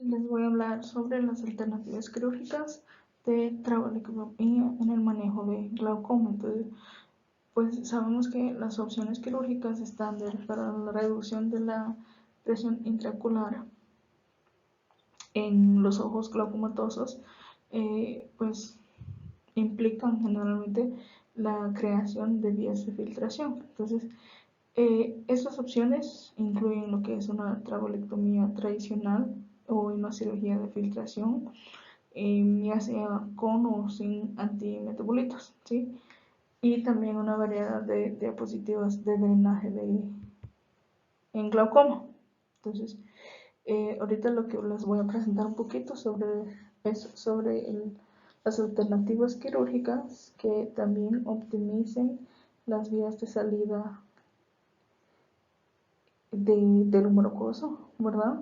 Les voy a hablar sobre las alternativas quirúrgicas de trabelectomía en el manejo de glaucoma. Entonces, pues sabemos que las opciones quirúrgicas estándar para la reducción de la presión intraocular en los ojos glaucomatosos, pues implican generalmente la creación de vías de filtración. Entonces, estas opciones incluyen lo que es una trabelectomía tradicional o una cirugía de filtración, ya sea con o sin antimetabolitos, ¿sí? Y también una variedad de diapositivas de drenaje en glaucoma. Entonces, ahorita lo que les voy a presentar un poquito sobre las alternativas quirúrgicas que también optimicen las vías de salida del humor mucoso, ¿verdad?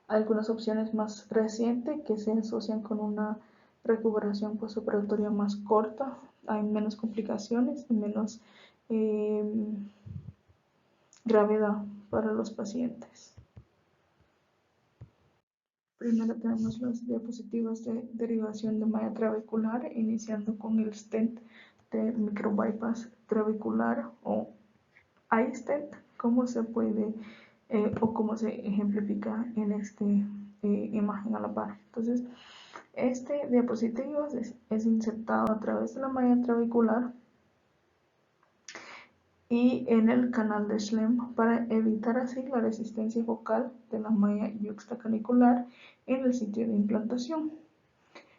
Algunas opciones más recientes que se asocian con una recuperación postoperatoria más corta, hay menos complicaciones y menos eh, gravedad para los pacientes. Primero tenemos las diapositivas de derivación de malla trabecular, iniciando con el stent de microbypass trabecular o iStent, cómo se puede o cómo se ejemplifica en esta imagen a la par. Entonces, este diapositivo es insertado a través de la malla trabecular y en el canal de Schlemm para evitar así la resistencia focal de la malla yuxtacanicular en el sitio de implantación.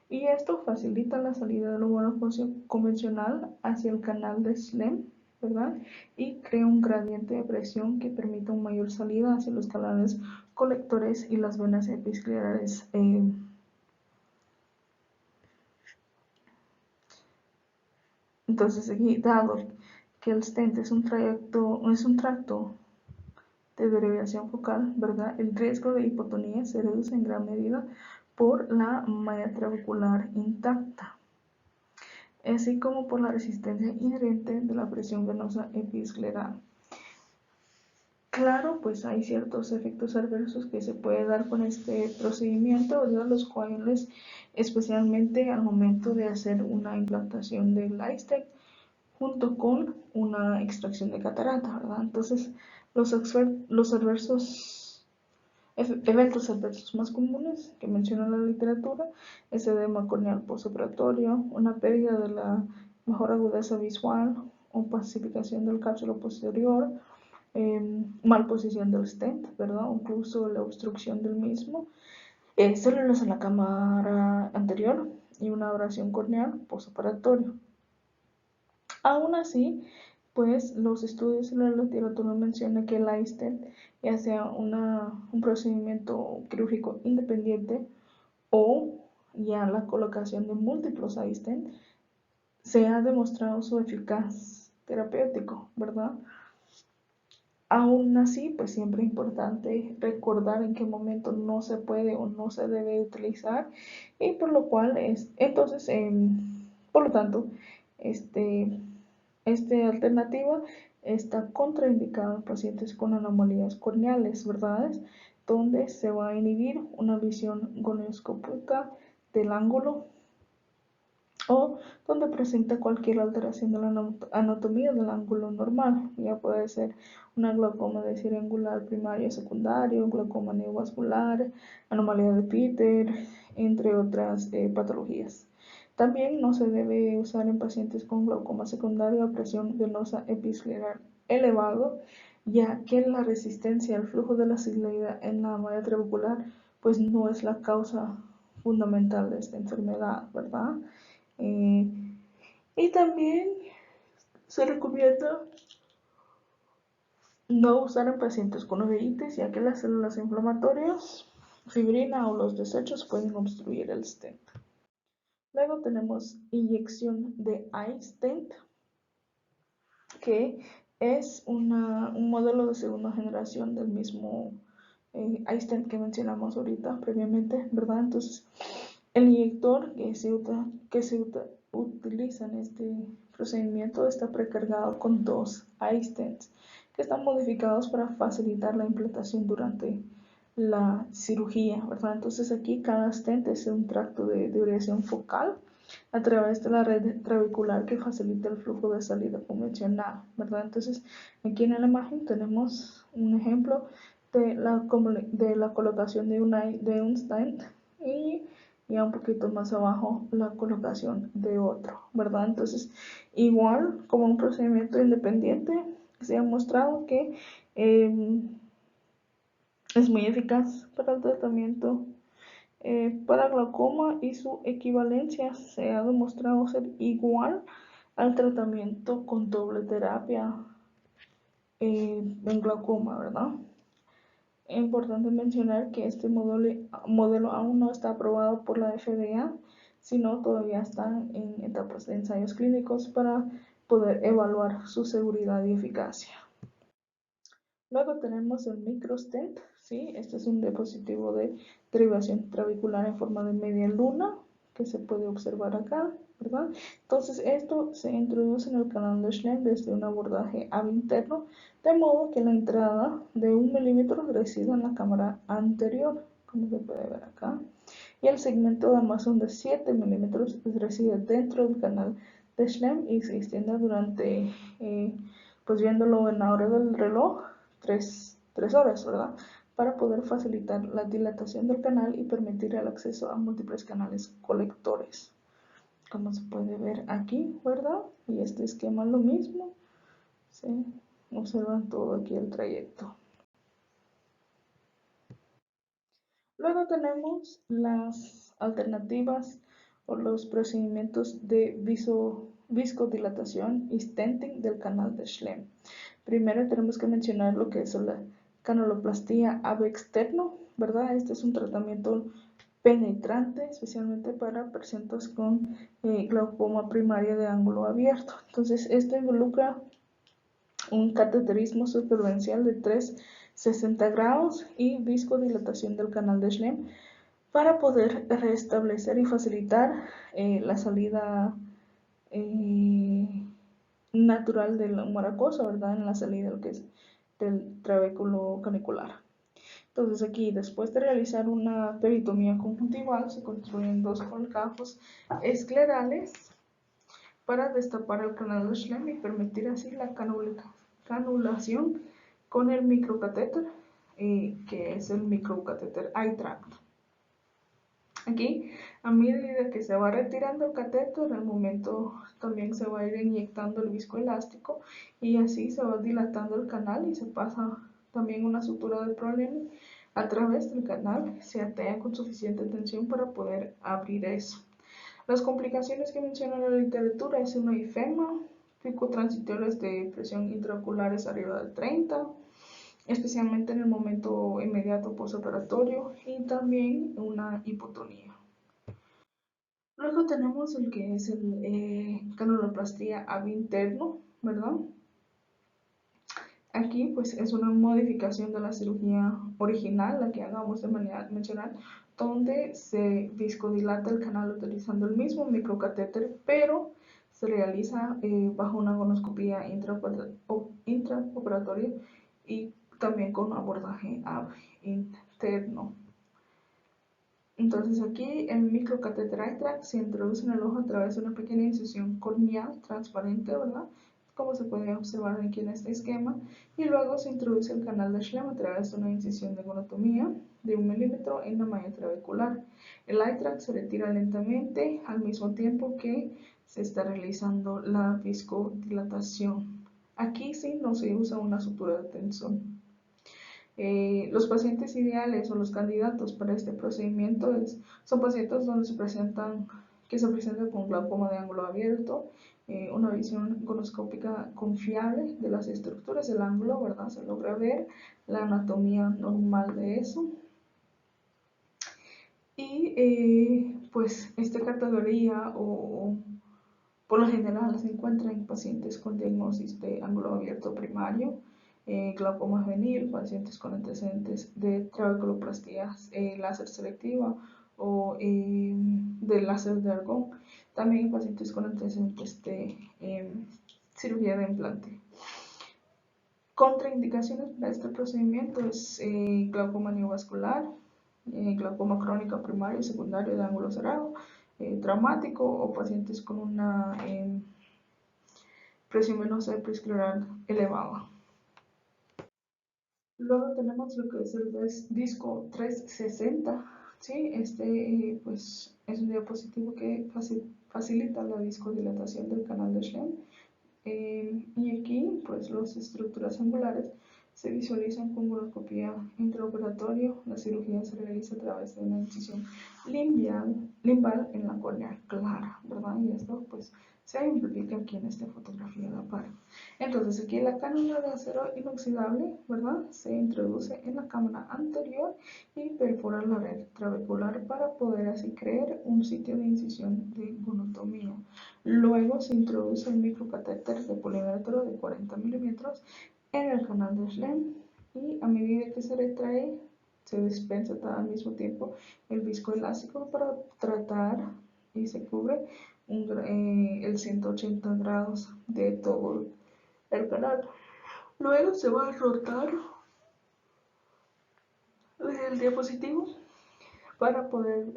Y esto facilita la salida del humor convencional hacia el canal de Schlemm, ¿verdad? Y crea un gradiente de presión que permite una mayor salida hacia los canales colectores y las venas episclerales. Entonces, aquí, dado que el stent es un tracto de derivación focal, ¿verdad? El riesgo de hipotonía se reduce en gran medida por la malla trabecular intacta, así como por la resistencia inherente de la presión venosa episcleral. Claro, pues hay ciertos efectos adversos que se puede dar con este procedimiento, ¿verdad? Los cuales, especialmente al momento de hacer una implantación del iStent, junto con una extracción de catarata, ¿verdad? Entonces, los eventos adversos más comunes que menciona la literatura es edema corneal postoperatorio, una pérdida de la mejor agudeza visual o pacificación del cápsulo posterior, mal posición del stent, ¿verdad? Incluso la obstrucción del mismo, células en la cámara anterior y una abrasión corneal postoperatorio. Aún así, pues los estudios en la literatura mencionan que el iStent, ya sea un procedimiento quirúrgico independiente o ya la colocación de múltiples iStent, se ha demostrado su eficaz terapéutico, ¿verdad? Aún así, pues siempre es importante recordar en qué momento no se puede o no se debe utilizar y por lo cual entonces, por lo tanto, este, esta alternativa está contraindicada en pacientes con anomalías corneales, ¿verdad? Donde se va a inhibir una visión gonioscópica del ángulo o donde presenta cualquier alteración de la anatomía del ángulo normal. Ya puede ser una glaucoma de serie angular primario o secundario, glaucoma neovascular, anomalía de Peter, entre otras patologías. También no se debe usar en pacientes con glaucoma secundario a presión venosa episcleral elevado, ya que la resistencia al flujo de la ciliada en la malla trabecular pues no es la causa fundamental de esta enfermedad, ¿verdad? Eh, y también se recomienda no usar en pacientes con uveitis, ya que las células inflamatorias, fibrina o los desechos pueden obstruir el stent. Luego tenemos inyección de iStent, que es un modelo de segunda generación del mismo iStent que mencionamos ahorita previamente, ¿verdad? Entonces, el inyector que se utiliza en este procedimiento está precargado con dos iStents que están modificados para facilitar la implantación durante la cirugía, ¿verdad? Entonces aquí cada stent es un tracto de irrigación focal a través de la red trabecular que facilita el flujo de salida convencional, ¿verdad? Entonces aquí en la imagen tenemos un ejemplo de la colocación de un stent y ya un poquito más abajo la colocación de otro, ¿verdad? Entonces, igual como un procedimiento independiente, se ha mostrado que es muy eficaz para el tratamiento para glaucoma y su equivalencia se ha demostrado ser igual al tratamiento con doble terapia en glaucoma, ¿verdad? Es importante mencionar que este modelo aún no está aprobado por la FDA, sino todavía están en etapas de ensayos clínicos para poder evaluar su seguridad y eficacia. Luego tenemos el microstent, ¿sí? Este es un dispositivo de derivación trabecular en forma de media luna que se puede observar acá, ¿verdad? Entonces esto se introduce en el canal de Schlemm desde un abordaje ab interno, de modo que la entrada de 1 milímetro resida en la cámara anterior, como se puede ver acá, y el segmento de Amazon de 7 milímetros reside dentro del canal de Schlemm y se extiende durante, pues viéndolo en la hora del reloj, 3 horas, ¿verdad? Para poder facilitar la dilatación del canal y permitir el acceso a múltiples canales colectores. Como se puede ver aquí, ¿verdad? Y este esquema lo mismo. ¿Sí? Observan todo aquí el trayecto. Luego tenemos las alternativas o los procedimientos de viscodilatación y stenting del canal de Schlemm. Primero tenemos que mencionar lo que es la canaloplastía ab externo, ¿verdad? Este es un tratamiento penetrante, especialmente para pacientes con glaucoma primaria de ángulo abierto. Entonces, esto involucra un cateterismo supervencial de 360 grados y viscodilatación del canal de Schlemm para poder restablecer y facilitar la salida natural del humor acuoso, ¿verdad? En la salida que es del trabéculo canicular. Entonces aquí, después de realizar una peritomía conjuntival, se construyen 2 colcajos esclerales para destapar el canal de Schlemm y permitir así la canulación con el microcatéter, que es el microcatéter iTract. Aquí, a medida que se va retirando el catéter, en el momento también se va a ir inyectando el viscoelástico y así se va dilatando el canal y se pasa también una sutura de prolene a través del canal, se atea con suficiente tensión para poder abrir eso. Las complicaciones que menciona la literatura es una ifema, pico transitorios de presión intraoculares arriba de 30, especialmente en el momento inmediato postoperatorio, y también una hipotonía. Luego tenemos el que es el canaloplastía ab interno, ¿verdad? Aquí pues es una modificación de la cirugía original, la que acabamos de mencionar, donde se viscodilata el canal utilizando el mismo microcatéter, pero se realiza bajo una gonoscopía intraoperatoria y también con abordaje ab interno. Entonces aquí el microcatéter iTract se introduce en el ojo a través de una pequeña incisión corneal transparente, ¿verdad? Como se puede observar aquí en este esquema, y luego se introduce el canal de Schlemm a través de una incisión de gonotomía de 1 milímetro en la malla trabecular. El iTract se retira lentamente al mismo tiempo que se está realizando la viscodilatación. Aquí sí no se usa una sutura de tensión. Los pacientes ideales o los candidatos para este procedimiento son pacientes donde que se presentan con glaucoma de ángulo abierto, una visión gonoscópica confiable de las estructuras del ángulo, ¿verdad? Se logra ver la anatomía normal de eso. Y pues esta categoría o por lo general se encuentra en pacientes con diagnosis de ángulo abierto primario, glaucoma juvenil, pacientes con antecedentes de trabeculoplastia láser selectiva o de láser de argón, también pacientes con antecedentes de cirugía de implante. Contraindicaciones para este procedimiento es glaucoma neovascular, glaucoma crónico primario y secundario de ángulo cerrado, traumático o pacientes con una presión venosa prescleral elevada. Luego tenemos lo que es el disco 360. ¿Sí? Pues, es un diapositivo que facilita la discodilatación del canal de Schlemm. Y aquí, pues, las estructuras angulares se visualizan con boroscopía intraoperatorio. La cirugía se realiza a través de una incisión limbal en la córnea clara, ¿verdad? Y esto, pues, se ejemplifica aquí en esta fotografía de la par. Entonces, aquí la cánula de acero inoxidable, ¿verdad? Se introduce en la cámara anterior y perfora la red trabecular para poder así crear un sitio de incisión de gonotomía. Luego se introduce el microcatéter de polimétero de 40 milímetros en el canal de Schlemm y a medida que se retrae, se dispensa al mismo tiempo el viscoelástico para tratar y se cubre el 180 grados de todo el canal. Luego se va a rotar el diapositivo para poder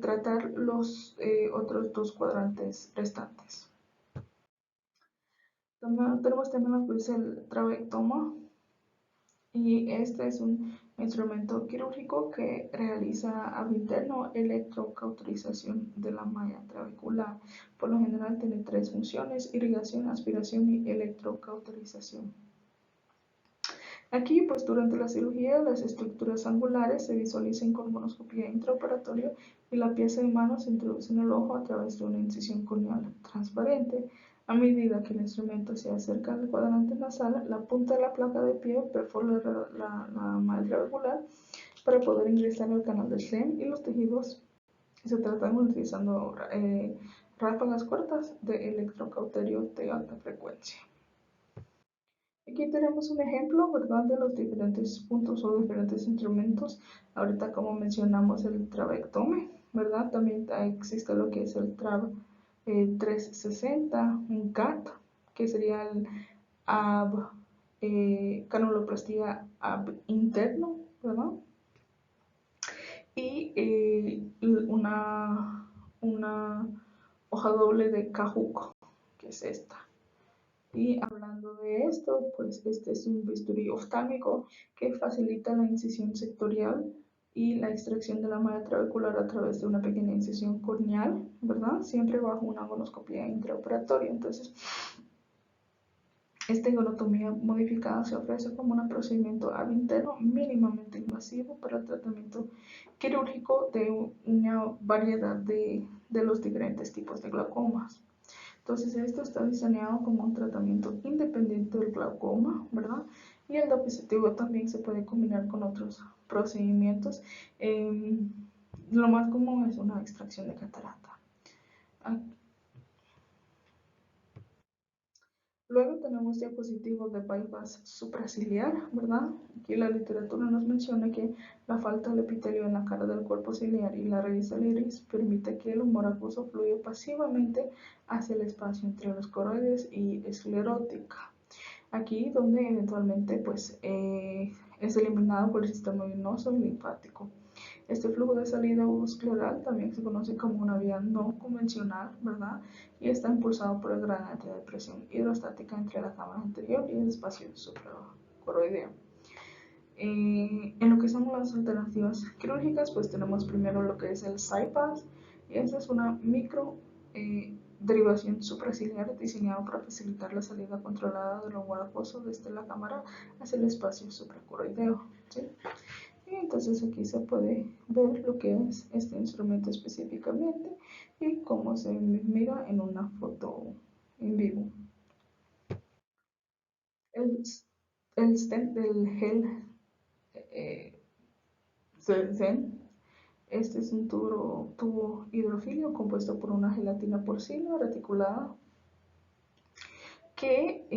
tratar los otros dos cuadrantes restantes. Tenemos también lo que es el trabectoma, y este es un instrumento quirúrgico que realiza ab interno electrocauterización de la malla trabecular. Por lo general tiene tres funciones: irrigación, aspiración y electrocauterización. Aquí, pues, durante la cirugía, las estructuras angulares se visualizan con monoscopía intraoperatoria y la pieza de mano se introduce en el ojo a través de una incisión corneal transparente. A medida que el instrumento se acerca al cuadrante nasal, la punta de la placa de pie perfora la malla trabecular para poder ingresar al canal de Schlemm y los tejidos se tratan utilizando ráfagas cortas de electrocauterio de alta frecuencia. Aquí tenemos un ejemplo, ¿verdad?, de los diferentes puntos o diferentes instrumentos. Ahorita, como mencionamos, el trabectome, ¿verdad? También existe lo que es el TRAB 360, un CAT, que sería el AB, canuloplastía AB interno, ¿verdad? Y una hoja doble de Cajuc, que es esta. Y hablando de esto, pues este es un bisturí oftálmico que facilita la incisión sectorial y la extracción de la malla trabecular a través de una pequeña incisión corneal, ¿verdad? Siempre bajo una gonoscopía intraoperatoria. Entonces, esta gonotomía modificada se ofrece como un procedimiento ab interno mínimamente invasivo para el tratamiento quirúrgico de una variedad de los diferentes tipos de glaucomas. Entonces, esto está diseñado como un tratamiento independiente del glaucoma, ¿verdad? Y el diapositivo también se puede combinar con otros procedimientos. Lo más común es una extracción de catarata. Luego tenemos diapositivos de bypass supraciliar, ¿verdad? Aquí la literatura nos menciona que la falta de epitelio en la cara del cuerpo ciliar y la raíz del iris permite que el humor acuoso fluya pasivamente hacia el espacio entre los coroides y esclerótica. Aquí donde eventualmente, pues, es eliminado por el sistema venoso y linfático. Este flujo de salida escleral también se conoce como una vía no convencional, ¿verdad? Y está impulsado por el gradiente de presión hidrostática entre la cámara anterior y el espacio supracoroideo. En lo que son las alternativas quirúrgicas, pues tenemos primero lo que es el CyPass, y esta es una micro derivación supraciliar diseñada para facilitar la salida controlada del humor acuoso desde la cámara hacia el espacio supracoroideo, ¿sí? Y entonces aquí se puede ver lo que es este instrumento específicamente y cómo se mira en una foto en vivo. El stent del gel Zen. Este es un tubo hidrofilio compuesto por una gelatina porcina reticulada que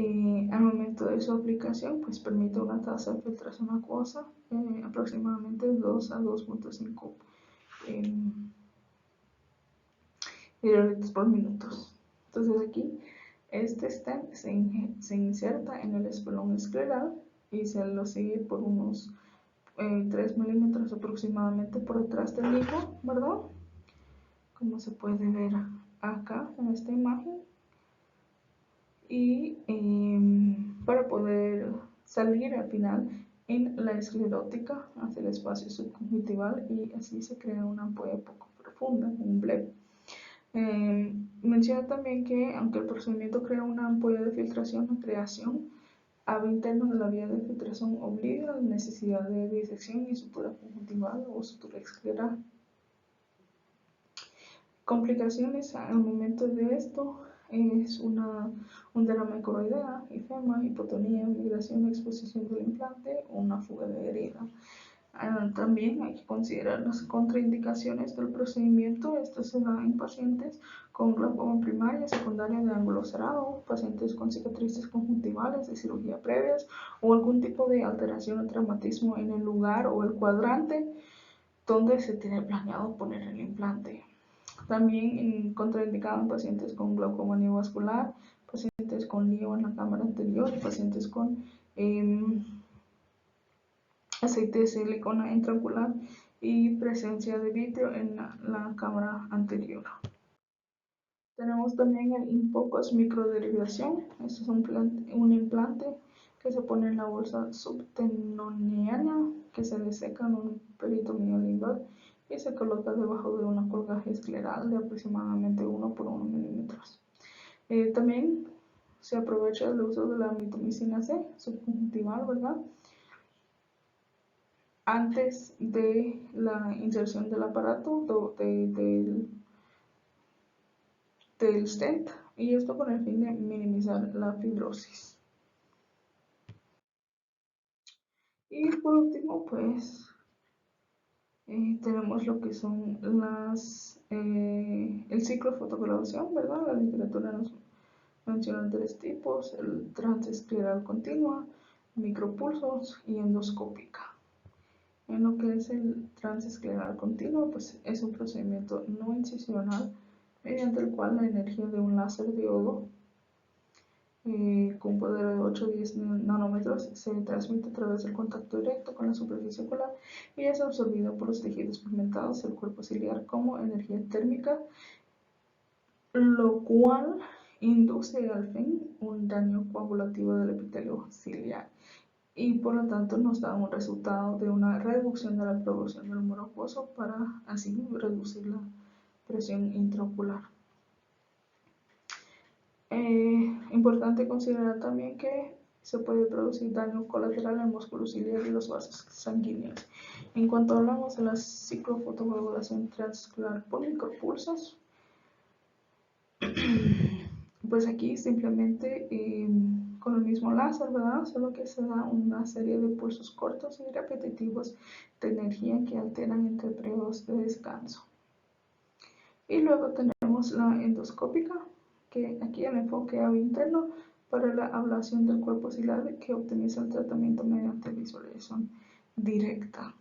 al momento de su aplicación, pues, permite una tasa de filtración acuosa aproximadamente 2 a 2.5 mililitros por minuto. Entonces aquí Este stent se inserta en el espolón escleral y se lo sigue por unos 3 milímetros aproximadamente por detrás del higo, ¿verdad? Como se puede ver acá en esta imagen. Y para poder salir al final en la esclerótica hacia el espacio subconjuntival y así se crea una ampolla poco profunda, un bleb. Menciona también que aunque el procedimiento crea una ampolla de filtración, la creación ave interno de la vía de filtración obliga a la necesidad de disección y sutura conjuntival o sutura escleral. Complicaciones al momento de esto es un derrame coroidea, ifema, hipotonía, migración, exposición del implante o una fuga de herida. También hay que considerar las contraindicaciones del procedimiento. Esto se da en pacientes con glaucoma primaria, secundaria de ángulo cerrado, pacientes con cicatrices conjuntivales de cirugía previas o algún tipo de alteración o traumatismo en el lugar o el cuadrante donde se tiene planeado poner el implante. También contraindicado en pacientes con glaucoma neovascular, pacientes con lío en la cámara anterior y pacientes con aceite de silicona intraocular y presencia de vitrio en la cámara anterior. Tenemos también el Infocus microderivación. Este es un implante que se pone en la bolsa subtenoniana que se deseca en un peritoneo lingual y se coloca debajo de una colgaje escleral de aproximadamente 1 por 1 milímetros. También se aprovecha el uso de la mitomicina C subconjuntival, ¿verdad? Antes de la inserción del aparato del stent, y esto con el fin de minimizar la fibrosis. Y por último, pues tenemos lo que son el ciclo de fotograbación, ¿verdad? La literatura nos menciona 3 tipos: el transescleral continua, micropulsos y endoscópica. En lo que es el transescleral continuo, pues es un procedimiento no incisional mediante el cual la energía de un láser diodo con poder de 8 a 10 nanómetros se transmite a través del contacto directo con la superficie ocular y es absorbido por los tejidos pigmentados del cuerpo ciliar como energía térmica, lo cual induce al fin un daño coagulativo del epitelio ciliar y por lo tanto nos da un resultado de una reducción de la producción del humor acuoso para así reducir la presión intraocular. Importante considerar también que se puede producir daño colateral en el músculo ciliar y los vasos sanguíneos. En cuanto hablamos de la ciclofotocoagulación transescleral por micropulsos, pues aquí simplemente con el mismo láser, ¿verdad? Solo que se da una serie de pulsos cortos y repetitivos de energía que alteran entre periodos de descanso. Y luego tenemos la endoscópica, que aquí el enfoque ave interno para la ablación del cuerpo ciliar que optimiza el tratamiento mediante visualización directa.